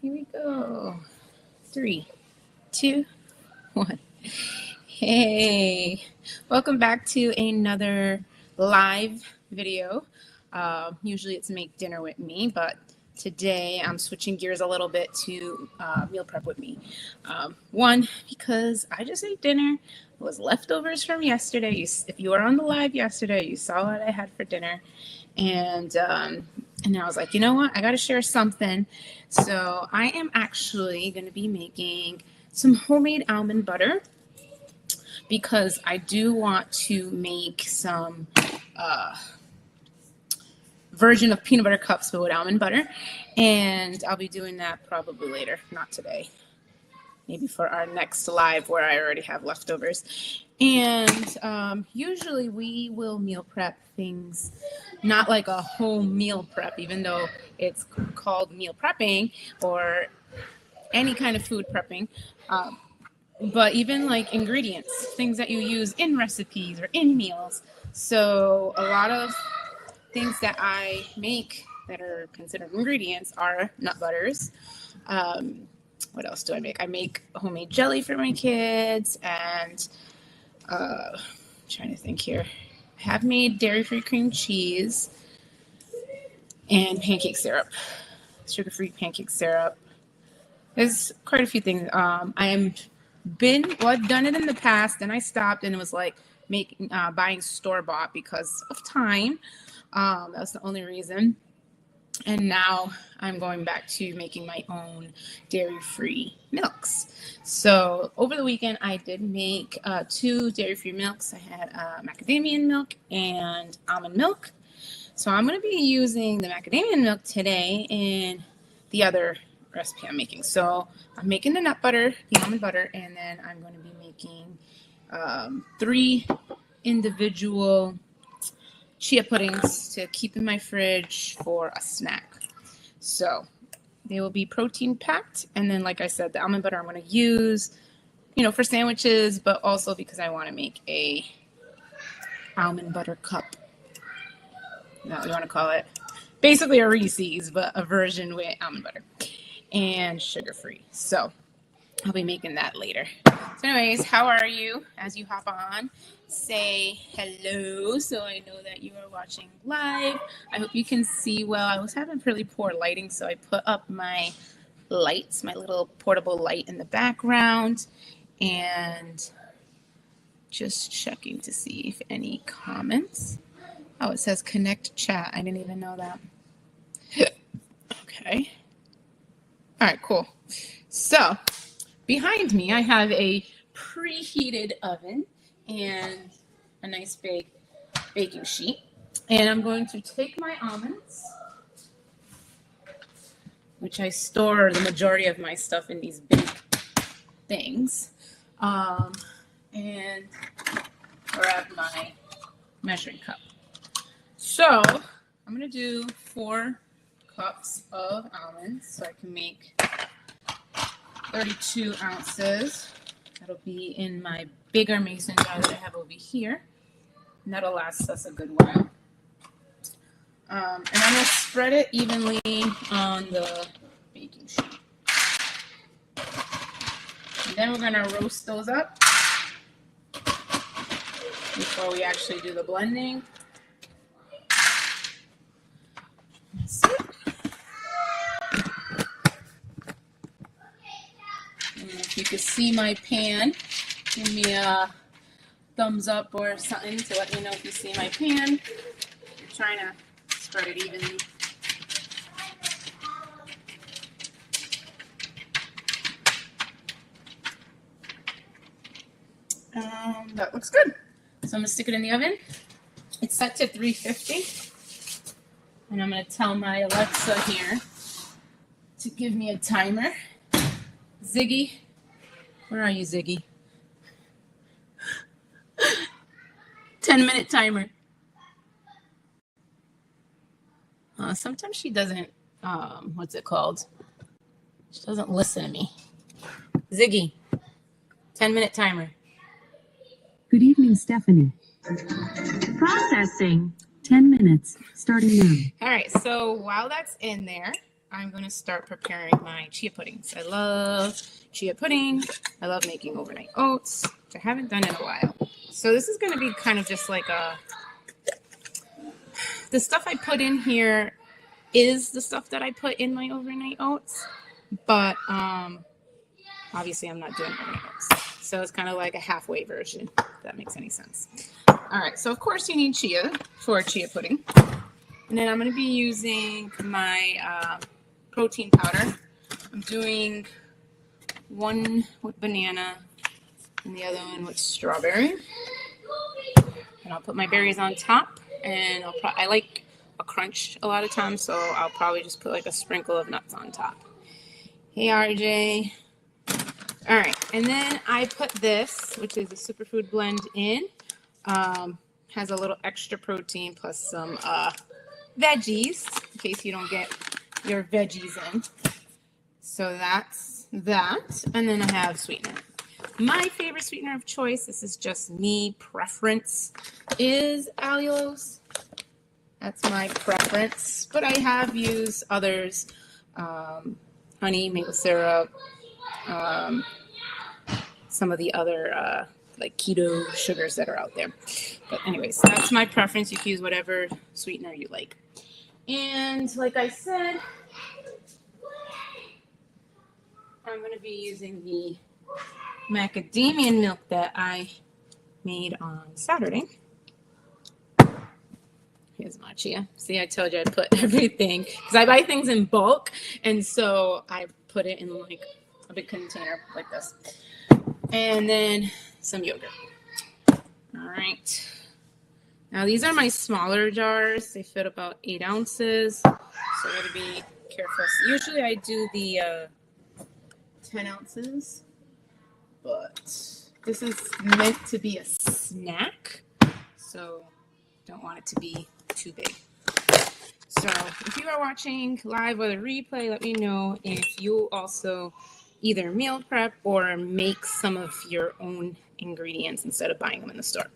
Here we go. 3, 2, 1. Hey, welcome back to another live video. Usually it's make dinner with me, but today I'm switching gears a little bit to meal prep with me. One, because I just ate dinner. It was leftovers from yesterday. If you were on the live yesterday, you saw what I had for dinner. And I was like, you know what? I got to share something. So I am actually going to be making some homemade almond butter because I do want to make some version of peanut butter cups but with almond butter. And I'll be doing that probably later, not today. Maybe for our next live where I already have leftovers. And usually we will meal prep things, not like a home meal prep, even though it's called meal prepping or any kind of food prepping. But even like ingredients, things that you use in recipes or in meals. So a lot of things that I make that are considered ingredients are nut butters. What else do I make? I make homemade jelly for my kids, and I'm trying to think here. I have made dairy-free cream cheese and pancake syrup, sugar-free pancake syrup. There's quite a few things. I've done it in the past, and I stopped, and it was like buying store-bought because of time. That was the only reason. And now I'm going back to making my own dairy-free milks. So over the weekend, I did make 2 dairy-free milks. I had macadamia milk and almond milk. So I'm going to be using the macadamia milk today in the other recipe I'm making. So I'm making the nut butter, the almond butter, and then I'm going to be making 3 individual chia puddings to keep in my fridge for a snack. So they will be protein packed. And then, like I said, the almond butter I'm going to use, for sandwiches, but also because I want to make a almond butter cup. That's what you want to call it. Basically a Reese's, but a version with almond butter and sugar-free. So I'll be making that later. So anyways, how are you? As you hop on, say hello so I know that you are watching live. I hope you can see well. I was having really poor lighting, so I put up my lights, my little portable light in the background, and just checking to see if any comments. Oh, it says connect chat. I didn't even know that. Okay. All right, cool. So behind me, I have a preheated oven and a nice big baking sheet. And I'm going to take my almonds, which I store the majority of my stuff in these big things, and grab my measuring cup. So I'm going to do 4 cups of almonds so I can make 32 ounces. That'll be in my bigger mason jar that I have over here. And that'll last us a good while. And I'm going to spread it evenly on the baking sheet. And then we're going to roast those up before we actually do the blending. That's it. If you could see my pan, give me a thumbs up or something to let me know if you see my pan. I'm trying to spread it evenly. That looks good. So I'm going to stick it in the oven. It's set to 350. And I'm going to tell my Alexa here to give me a timer. Ziggy, where are you, Ziggy? 10-minute timer. Sometimes she doesn't, what's it called? She doesn't listen to me. Ziggy, 10-minute timer. Good evening, Stephanie. Processing. 10 minutes, starting now. All right, so while that's in there, I'm going to start preparing my chia puddings. I love chia pudding. I love making overnight oats, which I haven't done in a while. So this is going to be kind of just like the stuff I put in here is the stuff that I put in my overnight oats, but obviously I'm not doing overnight oats. So it's kind of like a halfway version, if that makes any sense. All right, so of course you need chia for chia pudding. And then I'm going to be using my protein powder. I'm doing one with banana and the other one with strawberry. And I'll put my berries on top, and I like a crunch a lot of times, so I'll probably just put like a sprinkle of nuts on top. Hey, RJ. All right, and then I put this, which is a superfood blend in. Has a little extra protein plus some veggies, in case you don't get your veggies in. So that's that. And then I have sweetener. My favorite sweetener of choice, this is just me preference, is allulose. That's my preference. But I have used others, honey, maple syrup, some of the other like keto sugars that are out there. But anyways, that's my preference. You can use whatever sweetener you like. And like I said, I'm going to be using the macadamia milk that I made on Saturday. Here's my chia. See, I told you I put everything, because I buy things in bulk, and so I put it in like a big container like this. And then some yogurt. All right. Now these are my smaller jars. They fit about 8 ounces. So I gotta be careful. So usually I do the 10 ounces, but this is meant to be a snack, so don't want it to be too big. So if you are watching live or the replay, let me know if you also either meal prep or make some of your own ingredients instead of buying them in the store.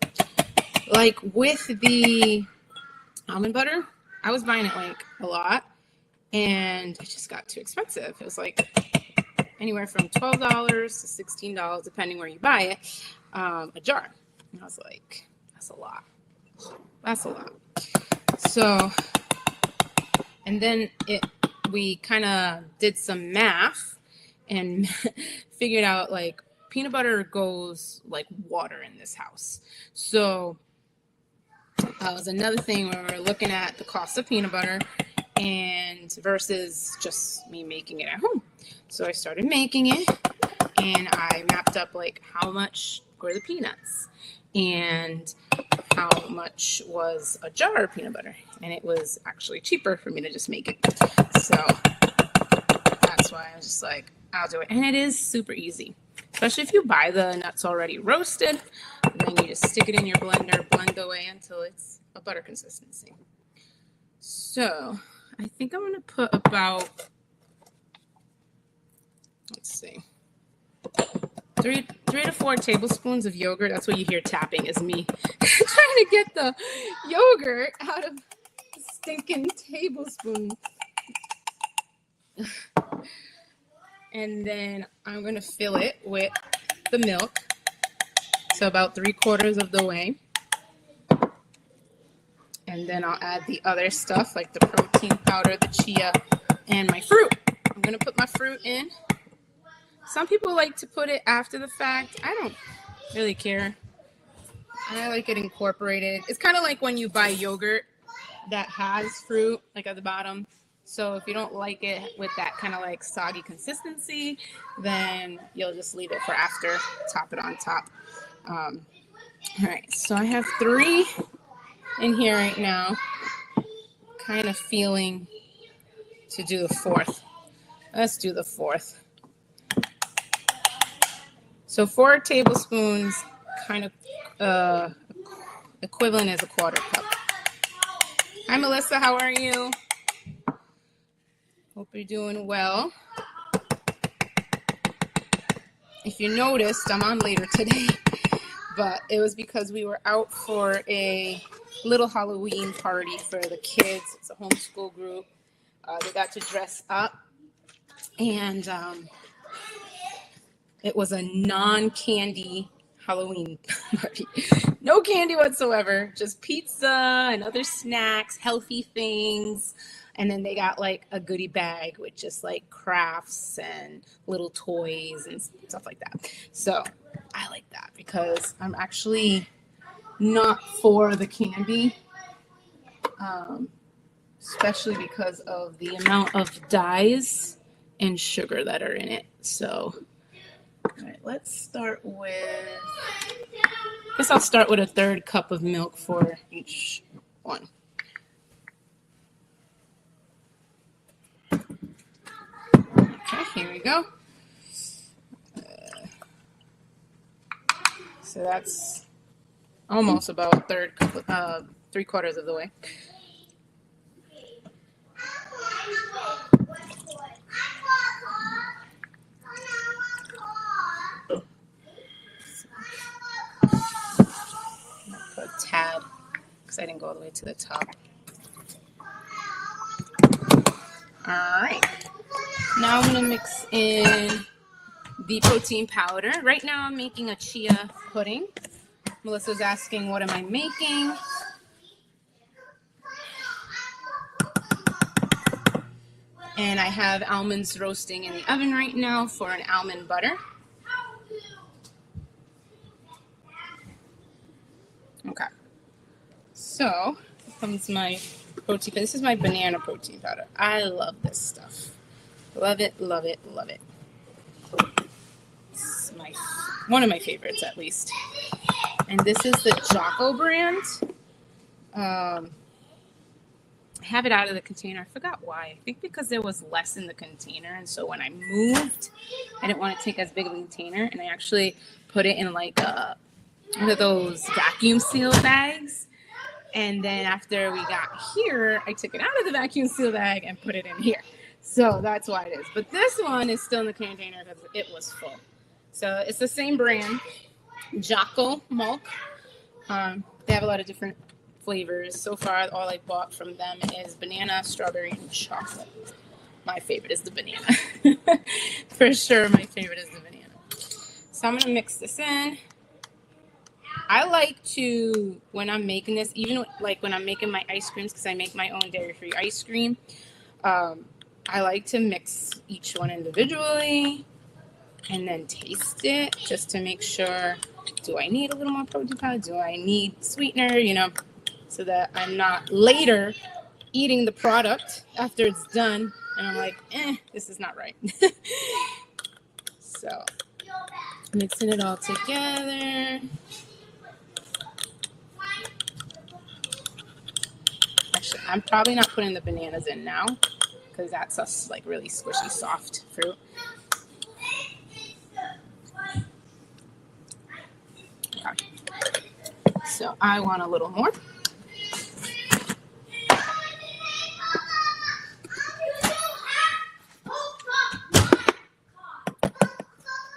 Like with the almond butter, I was buying it like a lot, and it just got too expensive. It was like anywhere from $12 to $16, depending where you buy it, a jar. And I was like, that's a lot. That's a lot. So, and then we kind of did some math and figured out like peanut butter goes like water in this house. So that was another thing where we were looking at the cost of peanut butter and versus just me making it at home. So I started making it, and I mapped up like how much were the peanuts and how much was a jar of peanut butter, and it was actually cheaper for me to just make it. So that's why I was just like, I'll do it. And it is super easy, especially if you buy the nuts already roasted, and then you just stick it in your blender, blend away until it's a butter consistency. So I think I'm going to put about, let's see, 3 to 4 tablespoons of yogurt. That's what you hear tapping, is me trying to get the yogurt out of the stinking tablespoon. And then I'm going to fill it with the milk. So about 3/4 of the way. And then I'll add the other stuff like the protein powder, the chia, and my fruit. I'm going to put my fruit in. Some people like to put it after the fact. I don't really care. I like it incorporated. It's kind of like when you buy yogurt that has fruit like at the bottom. So if you don't like it with that kind of like soggy consistency, then you'll just leave it for after, top it on top. All right, so I have 3 in here right now, kind of feeling to do the 4th. Let's do the 4th. So 4 tablespoons, kind of equivalent as a 1/4 cup. Hi, Melissa, how are you? Hope you're doing well. If you noticed, I'm on later today, but it was because we were out for a little Halloween party for the kids. It's a homeschool group. They got to dress up, and it was a non-candy Halloween party. No candy whatsoever, just pizza and other snacks, healthy things. And then they got like a goodie bag with just like crafts and little toys and stuff like that. So I like that because I'm actually not for the candy, especially because of the amount of dyes and sugar that are in it. So, all right, let's start with, I guess I'll start with a 1/3 cup of milk for each one. Okay, here we go. So that's almost about a 1/3 cup, 3/4 of the way. Put a tad because I didn't go all the way to the top. All right. Now I'm going to mix in the protein powder. Right now I'm making a chia pudding. Melissa's asking, what am I making? And I have almonds roasting in the oven right now for an almond butter. Okay. So, here comes my protein. This is my banana protein powder. I love this stuff. Love it, love it, love it. It's one of my favorites, at least. And this is the Jocko brand. I have it out of the container. I forgot why. I think because there was less in the container. And so when I moved, I didn't want to take as big of a container. And I actually put it in like one of those vacuum seal bags. And then after we got here, I took it out of the vacuum seal bag and put it in here. So that's why it is. But this one is still in the container because it was full. So it's the same brand, Jocko milk. They have a lot of different flavors. So far, all I bought from them is banana, strawberry, and chocolate. My favorite is the banana. For sure, my favorite is the banana. So I'm going to mix this in. I like to, when I'm making this, even like when I'm making my ice creams, because I make my own dairy-free ice cream, I like to mix each one individually and then taste it just to make sure, do I need a little more protein powder? Do I need sweetener? You know, so that I'm not later eating the product after it's done and I'm like, this is not right. So mixing it all together. Actually, I'm probably not putting the bananas in now because that's a like really squishy, soft fruit. Okay. So I want a little more.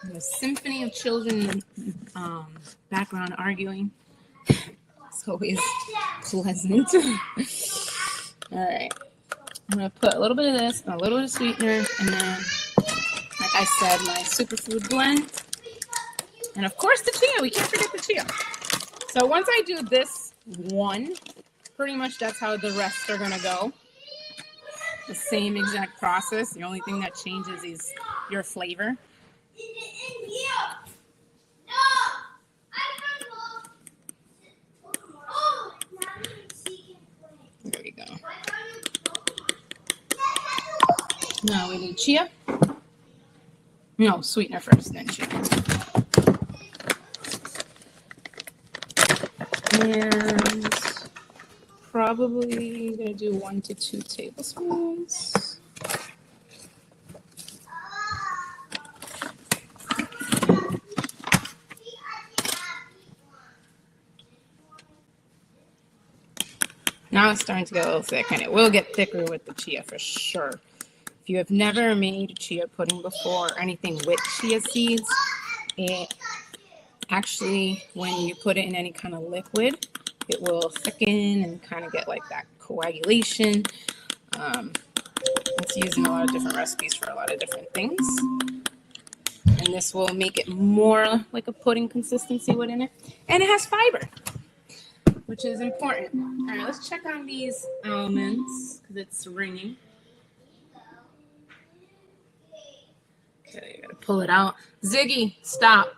The symphony of children background arguing. It's always pleasant. All right. I'm going to put a little bit of this and a little bit of sweetener. And then, like I said, my superfood blend. And of course the chia. We can't forget the chia. So once I do this one, pretty much that's how the rest are going to go. The same exact process. The only thing that changes is your flavor. There we go. Now we need chia. No, sweetener first, then chia. And probably gonna do 1 to 2 tablespoons. Now it's starting to get a little thick, and it will get thicker with the chia for sure. If you have never made chia pudding before or anything with chia seeds, it actually, when you put it in any kind of liquid, it will thicken and kind of get like that coagulation. It's used in a lot of different recipes for a lot of different things. And this will make it more like a pudding consistency within it. And it has fiber, which is important. All right, let's check on these almonds because it's ringing. Okay, I gotta pull it out. Ziggy, stop.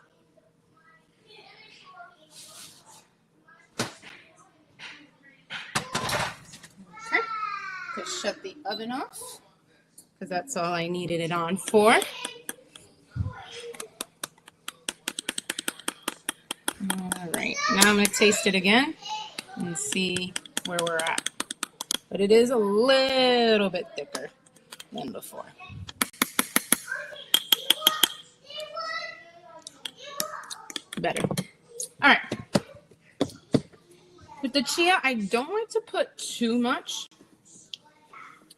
Okay, just shut the oven off because that's all I needed it on for. All right, now I'm gonna taste it again and see where we're at. But it is a little bit thicker than before. Better. All right. With the chia, I don't like to put too much.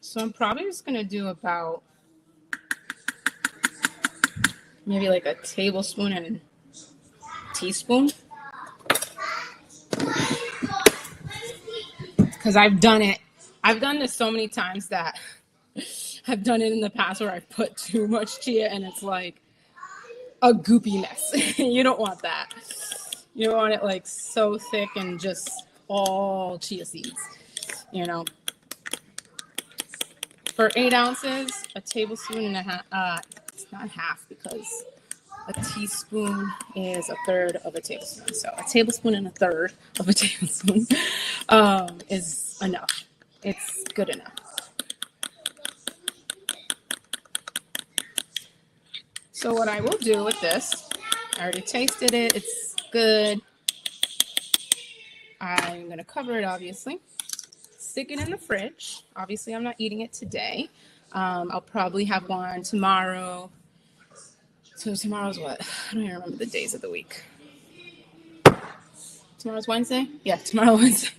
So I'm probably just going to do about maybe like a tablespoon and a teaspoon. Because I've done it. I've done this so many times that I've done it in the past where I've put too much chia and it's like a goopy mess. You don't want that. You don't want it like so thick and just all chia seeds, you know. For 8 ounces, a tablespoon and a half, it's not half because a teaspoon is a third of a tablespoon. So a tablespoon and a third of a tablespoon is enough. It's good enough. So what I will do with this, I already tasted it. It's good. I'm going to cover it, obviously. Stick it in the fridge. Obviously, I'm not eating it today. I'll probably have one tomorrow. So tomorrow's what? I don't even remember the days of the week. Tomorrow's Wednesday? Yeah, tomorrow Wednesday.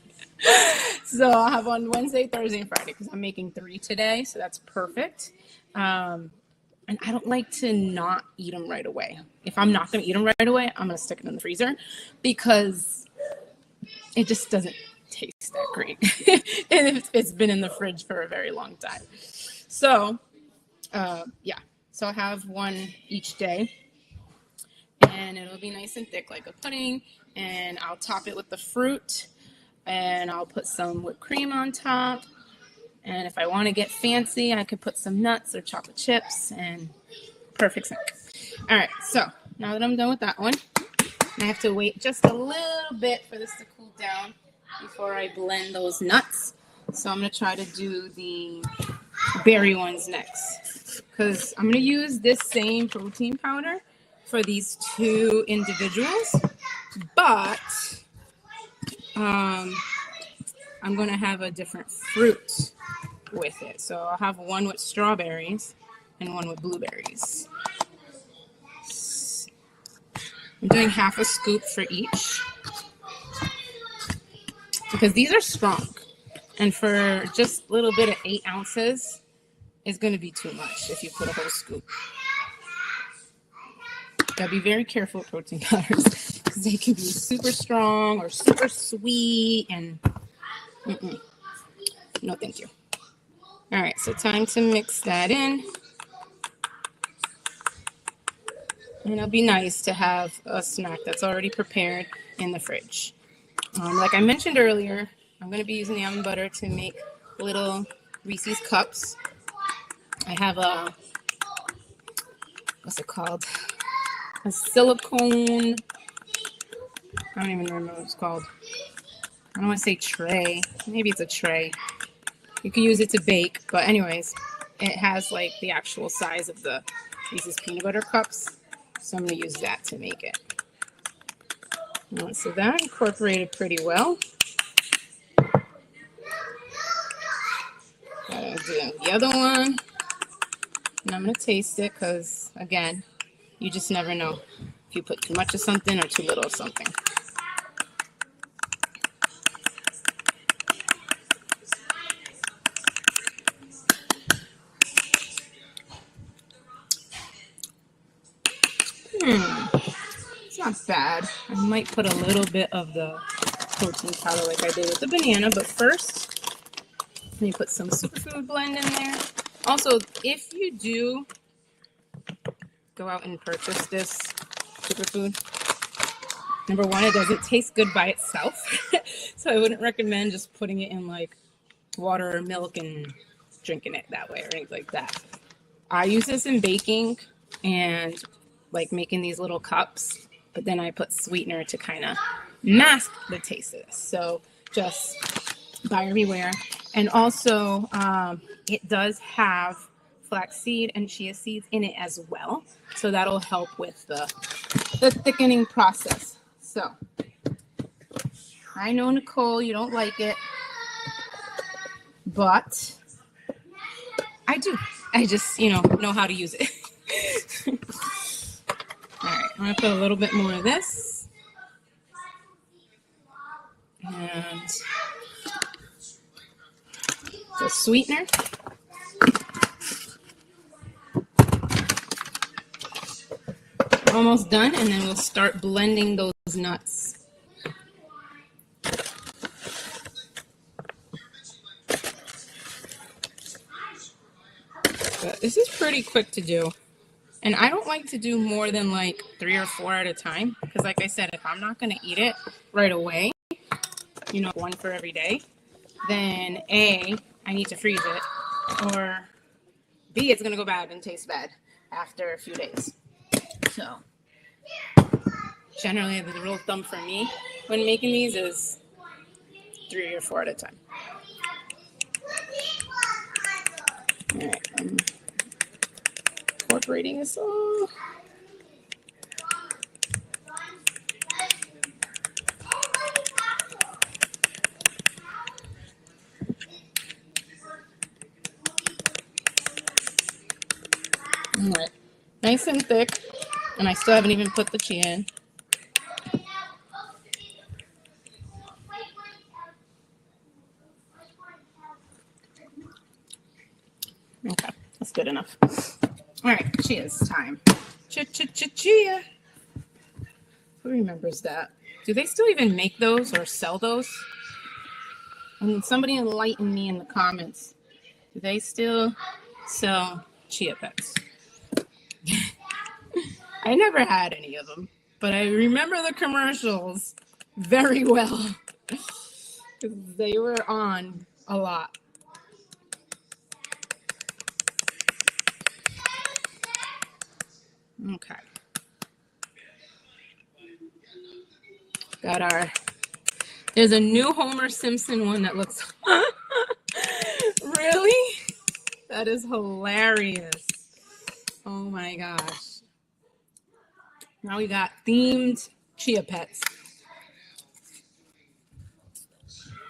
So I'll have one Wednesday, Thursday, and Friday because I'm making 3 today. So that's perfect. And I don't like to not eat them right away. If I'm not going to eat them right away, I'm going to stick it in the freezer because it just doesn't taste that great. And it's been in the fridge for a very long time. So, yeah. So I'll have one each day. And it'll be nice and thick like a pudding. And I'll top it with the fruit. And I'll put some whipped cream on top. And if I want to get fancy, I could put some nuts or chocolate chips and perfect snack. All right, so now that I'm done with that one, I have to wait just a little bit for this to cool down before I blend those nuts. So I'm going to try to do the berry ones next because I'm going to use this same protein powder for these 2 individuals, but I'm going to have a different fruit with it. So I'll have one with strawberries and one with blueberries. I'm doing half a scoop for each because these are strong. And for just a little bit of 8 ounces, it's going to be too much if you put a whole scoop. Gotta be very careful with protein powders because they can be super strong or super sweet and no thank you. All right, so time to mix that in. And it'll be nice to have a snack that's already prepared in the fridge. Like I mentioned earlier, I'm going to be using the almond butter to make little Reese's cups. I have a, what's it called? A silicone, I don't even remember what it's called. I don't want to say tray. Maybe it's a tray. You can use it to bake, but anyways, it has like the actual size of the Reese's peanut butter cups. So I'm going to use that to make it. So that incorporated pretty well. Gotta do the other one. And I'm going to taste it because, again, you just never know if you put too much of something or too little of something. It's not bad. I might put a little bit of the protein powder like I did with the banana, but first, let me put some superfood blend in there. Also, if you do go out and purchase this superfood, number one, it doesn't taste good by itself. So I wouldn't recommend just putting it in like water or milk and drinking it that way or anything like that. I use this in baking and like making these little cups, but then I put sweetener to kind of mask the taste of this. So just buy everywhere. And also, it does have flaxseed and chia seeds in it as well. So that'll help with the thickening process. So I know, Nicole, you don't like it, but I do. I just, know how to use it. All right, I'm gonna put a little bit more of this. And the sweetener. Almost done, and then we'll start blending those nuts. But this is pretty quick to do. And I don't like to do more than like 3 or 4 at a time. Because like I said, if I'm not going to eat it right away, one for every day, then A, I need to freeze it. Or B, it's going to go bad and taste bad after a few days. So generally the rule of thumb for me when making these is 3 or 4 at a time. All right, I'm incorporating this all. All right, nice and thick, and I still haven't even put the chia in. Okay, that's good enough. All right, chia's time. Chia. Who remembers that? Do they still even make those or sell those? And somebody enlighten me in the comments. Do they still sell chia pets? I never had any of them, but I remember the commercials very well because they were on a lot. Okay. Got there's a new Homer Simpson one that looks, really? That is hilarious. Oh my gosh. Now we got themed chia pets.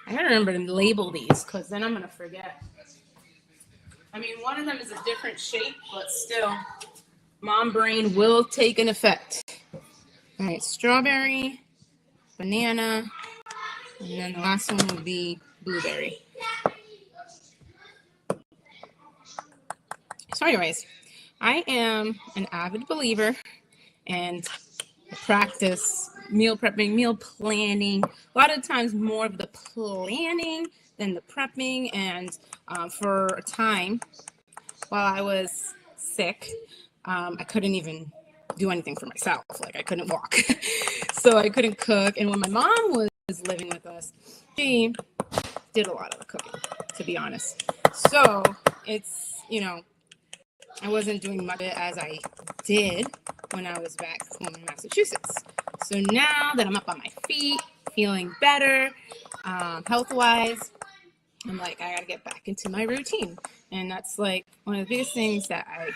I gotta remember to label these because then I'm gonna forget. I mean, one of them is a different shape, but still, mom brain will take an effect. All right, strawberry, banana, and then the last one will be blueberry. So anyways, I am an avid believer and practice meal prepping, meal planning. A lot of times more of the planning than the prepping. And for a time while I was sick, I couldn't even do anything for myself. Like I couldn't walk. So I couldn't cook. And when my mom was living with us, she did a lot of the cooking, to be honest. So it's, I wasn't doing much as I did when I was back home in Massachusetts. So now that I'm up on my feet, feeling better, health-wise, I'm like, I gotta get back into my routine. And that's like one of the biggest things that I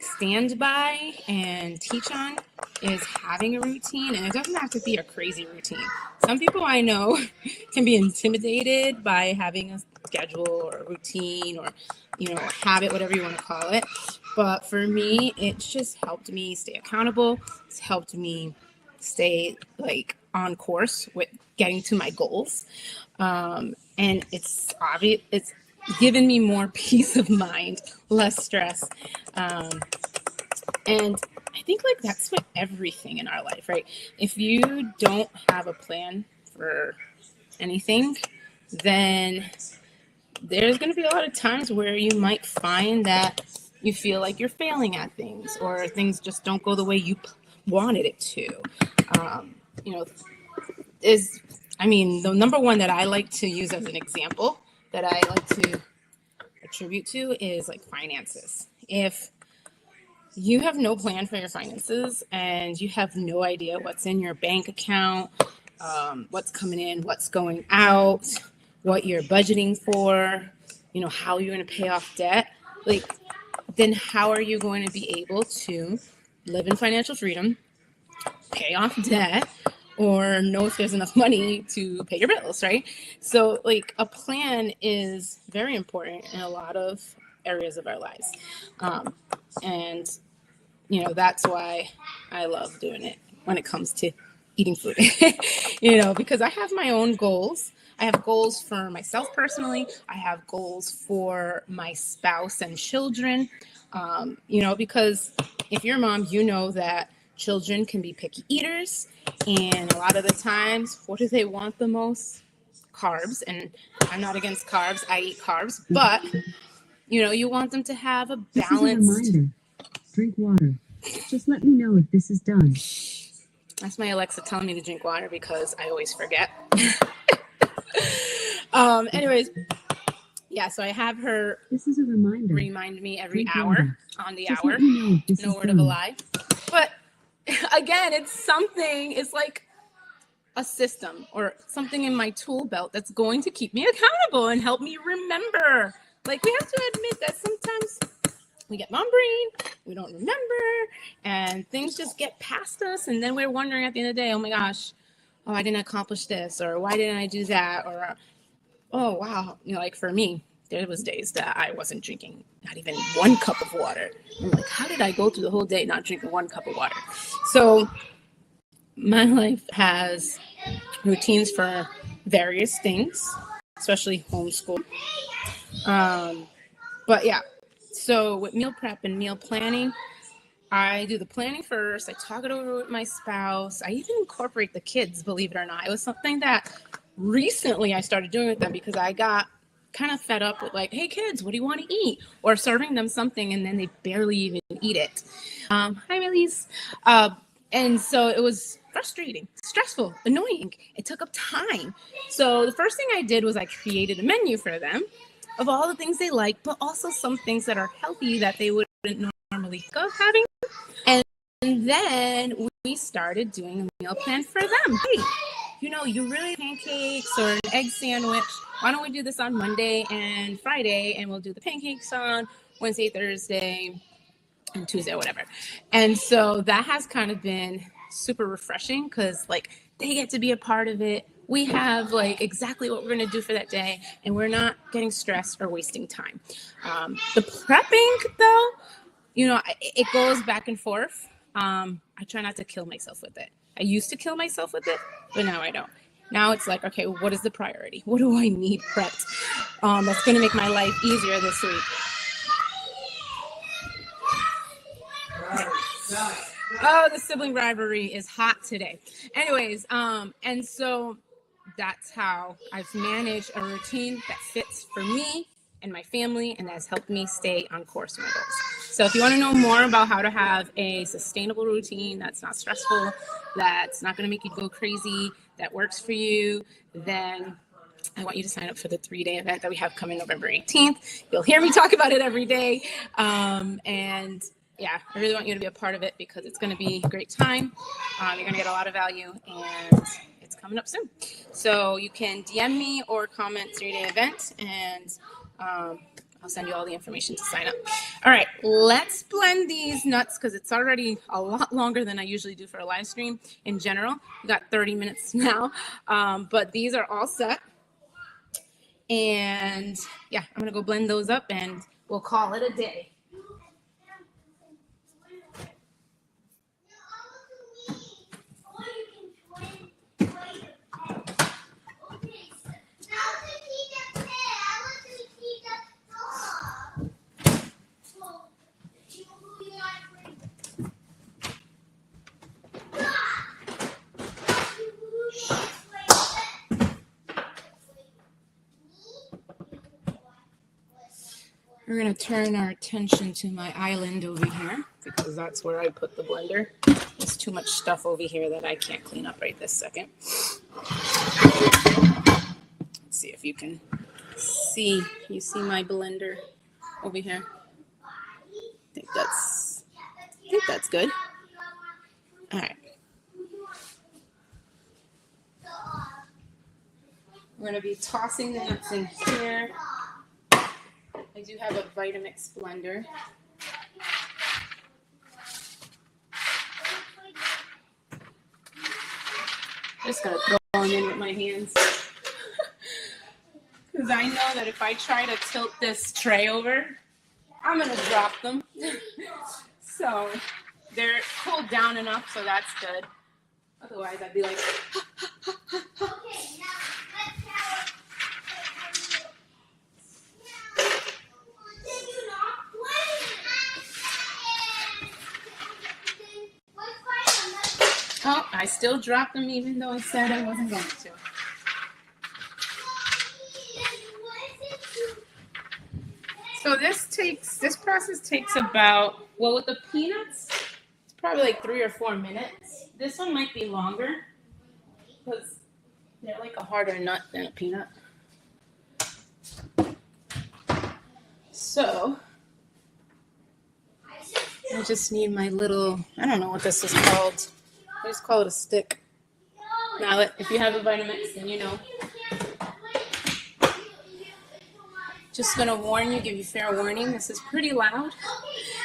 stand by and teach on is having a routine. And it doesn't have to be a crazy routine. Some people I know can be intimidated by having a schedule or a routine or a habit, whatever you want to call it. But for me, it's just helped me stay accountable. It's helped me stay on course with getting to my goals. And it's obvious, it's given me more peace of mind, less stress. And I think that's with everything in our life, right? If you don't have a plan for anything, then there's going to be a lot of times where you might find that you feel like you're failing at things, or things just don't go the way you wanted it to. You know, the number one that I like to use as an example that I like to attribute to is like finances. If you have no plan for your finances and you have no idea what's in your bank account, what's coming in, what's going out, what you're budgeting for, how you're going to pay off debt, then how are you going to be able to live in financial freedom, pay off debt, or know if there's enough money to pay your bills, right? So a plan is very important in a lot of areas of our lives. And that's why I love doing it when it comes to eating food, because I have my own goals. I have goals for myself personally. I have goals for my spouse and children, because if you're a mom, you know that children can be picky eaters. And a lot of the times, what do they want the most? Carbs. And I'm not against carbs. I eat carbs. But, you want them to have a balanced... This is a reminder. Drink water. Just let me know if this is done. That's my Alexa telling me to drink water because I always forget. Anyways, yeah, so I have her This is a reminder. Remind me every Drink hour water. on the Just hour. let me know if this No is word done. of a lie. But again, it's like a system or something in my tool belt that's going to keep me accountable and help me remember. We have to admit that sometimes we get mom brain, we don't remember, and things just get past us, and then we're wondering at the end of the day, oh my gosh, I didn't accomplish this, or why didn't I do that, or oh wow, for me, there was days that I wasn't drinking not even 1 cup of water. I'm like, how did I go through the whole day not drinking 1 cup of water? So my life has routines for various things, especially homeschool. But yeah, so with meal prep and meal planning, I do the planning first. I talk it over with my spouse. I even incorporate the kids, believe it or not. It was something that recently I started doing with them because I got kind of fed up with hey kids, what do you want to eat? Or serving them something and then they barely even eat it. Hi, Millie's. And so it was frustrating, stressful, annoying. It took up time. So the first thing I did was I created a menu for them of all the things they like, but also some things that are healthy that they wouldn't normally think of having. And then we started doing a meal plan for them. Hey, you really pancakes or an egg sandwich. Why don't we do this on Monday and Friday, and we'll do the pancakes on Wednesday, Thursday, and Tuesday, or whatever. And so that has kind of been super refreshing because they get to be a part of it. We have exactly what we're going to do for that day, and we're not getting stressed or wasting time. The prepping, though, it goes back and forth. I try not to kill myself with it. I used to kill myself with it, but now I don't. Now it's okay, what is the priority? What do I need prepped? That's going to make my life easier this week. Oh, the sibling rivalry is hot today. Anyways, and so that's how I've managed a routine that fits for me and my family, and that has helped me stay on course with my goals. So if you want to know more about how to have a sustainable routine that's not stressful, that's not going to make you go crazy, that works for you, then I want you to sign up for the 3-day event that we have coming November 18th. You'll hear me talk about it every day. And yeah, I really want you to be a part of it because it's going to be a great time. You're going to get a lot of value, and it's coming up soon. So you can DM me or comment 3-day event, and I'll send you all the information to sign up. All right, let's blend these nuts because it's already a lot longer than I usually do for a live stream in general. We got 30 minutes now, but these are all set. And yeah, I'm going to go blend those up and we'll call it a day. We're going to turn our attention to my island over here because that's where I put the blender. There's too much stuff over here that I can't clean up right this second. Let's see if you can see. You see my blender over here? I think that's good. All right. We're going to be tossing the nuts in here. I do have a Vitamix blender. Just going to throw them in with my hands. Because I know that if I try to tilt this tray over, I'm going to drop them. So they're cooled down enough, so that's good. Otherwise, I'd be like... Oh, I still dropped them even though I said I wasn't going to. So this process takes about, well, with the peanuts, it's probably like 3 or 4 minutes. This one might be longer because they're like a harder nut than a peanut. So I just need my little, I don't know what this is called. I just call it a stick. Now, if you have a Vitamix, then you know. Just gonna warn you, give you fair warning. This is pretty loud.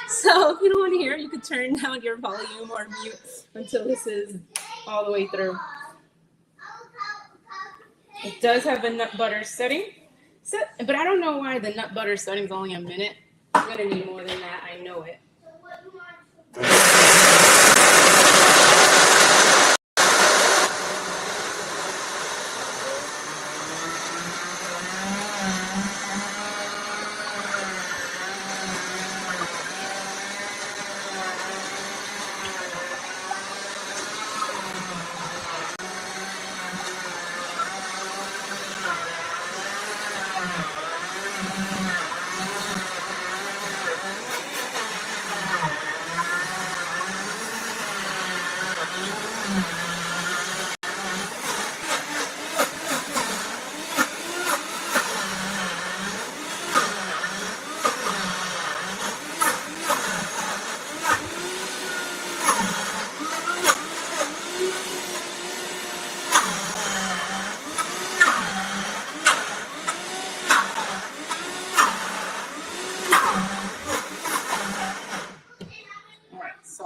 So if you don't want to hear, you can turn down your volume or mute until this is all the way through. It does have a nut butter setting, but I don't know why the nut butter setting is only a minute. I'm gonna need more than that. I know it.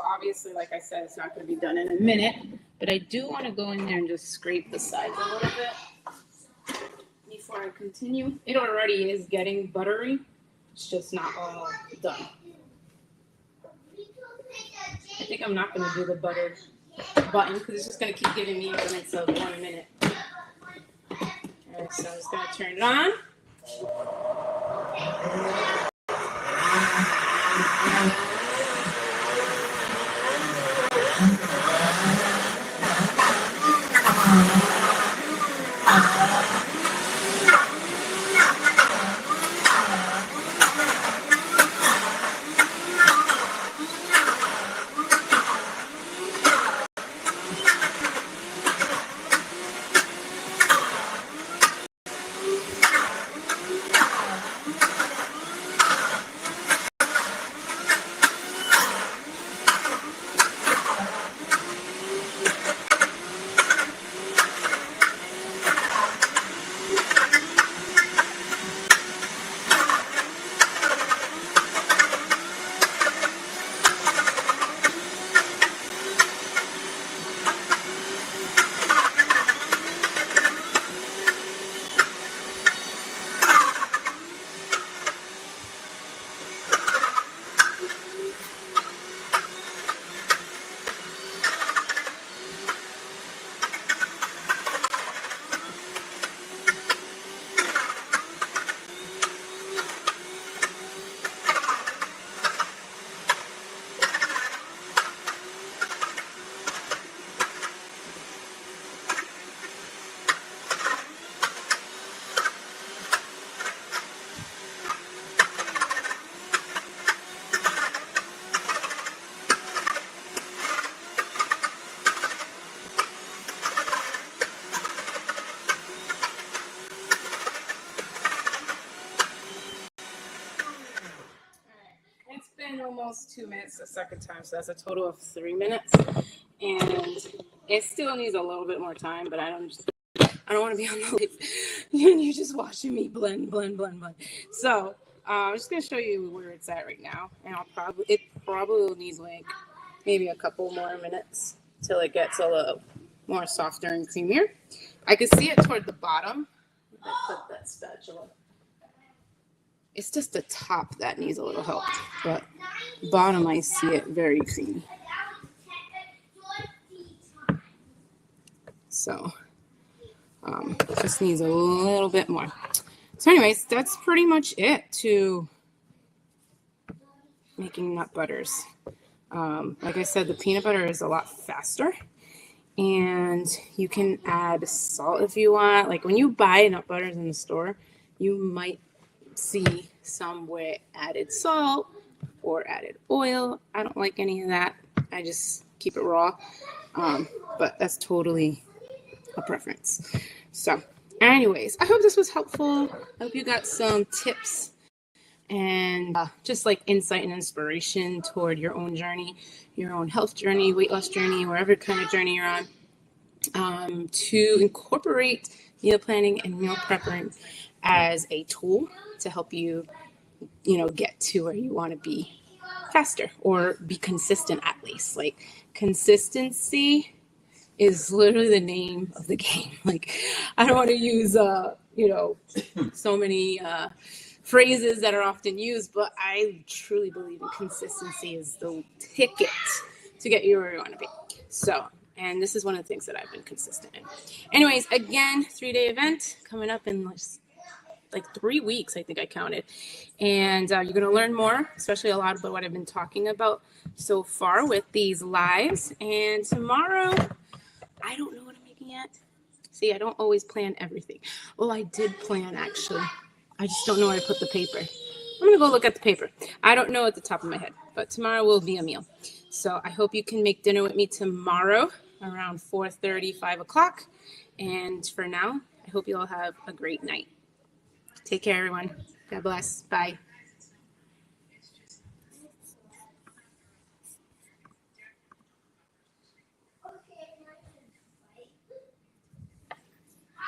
Obviously, like I said, it's not going to be done in a minute, but I do want to go in there and just scrape the sides a little bit before I continue. It already is getting buttery. It's just not all done. I think I'm not going to do the butter button because it's just going to keep giving me increments of 1 minute. All right, so I'm just going to turn it on. been almost 2 minutes the second time, so that's a total of 3 minutes. And it still needs a little bit more time, but I don't want to be on the live and you're just watching me blend. So I'm just gonna show you where it's at right now, and it probably will need like maybe a couple more minutes till it gets a little more softer and creamier. I can see it toward the bottom. I put that spatula. It's just the top that needs a little help, but bottom I see it very creamy. So just needs a little bit more. So anyways, that's pretty much it to making nut butters. Like I said, the peanut butter is a lot faster, and you can add salt if you want. Like when you buy nut butters in the store, you might see some with added salt or added oil. I don't like any of that. I just keep it raw. But that's totally a preference. So anyways, I hope this was helpful. I hope you got some tips and just like insight and inspiration toward your own journey, your own health journey, weight loss journey, wherever kind of journey you're on, to incorporate meal planning and meal prepping as a tool to help you, get to where you want to be faster or be consistent at least. Like consistency is literally the name of the game. Like I don't want to use, so many phrases that are often used, but I truly believe in consistency is the ticket to get you where you want to be. So, and this is one of the things that I've been consistent in. Anyways, again, 3-day event coming up in like 3 weeks, I think I counted. And you're going to learn more, especially a lot about what I've been talking about so far with these lives. And tomorrow, I don't know what I'm making yet. See, I don't always plan everything. Well, I did plan actually. I just don't know where to put the paper. I'm going to go look at the paper. I don't know at the top of my head, but tomorrow will be a meal. So I hope you can make dinner with me tomorrow around 4:30, 5 o'clock. And for now, I hope you all have a great night. Take care, everyone. God bless. Bye.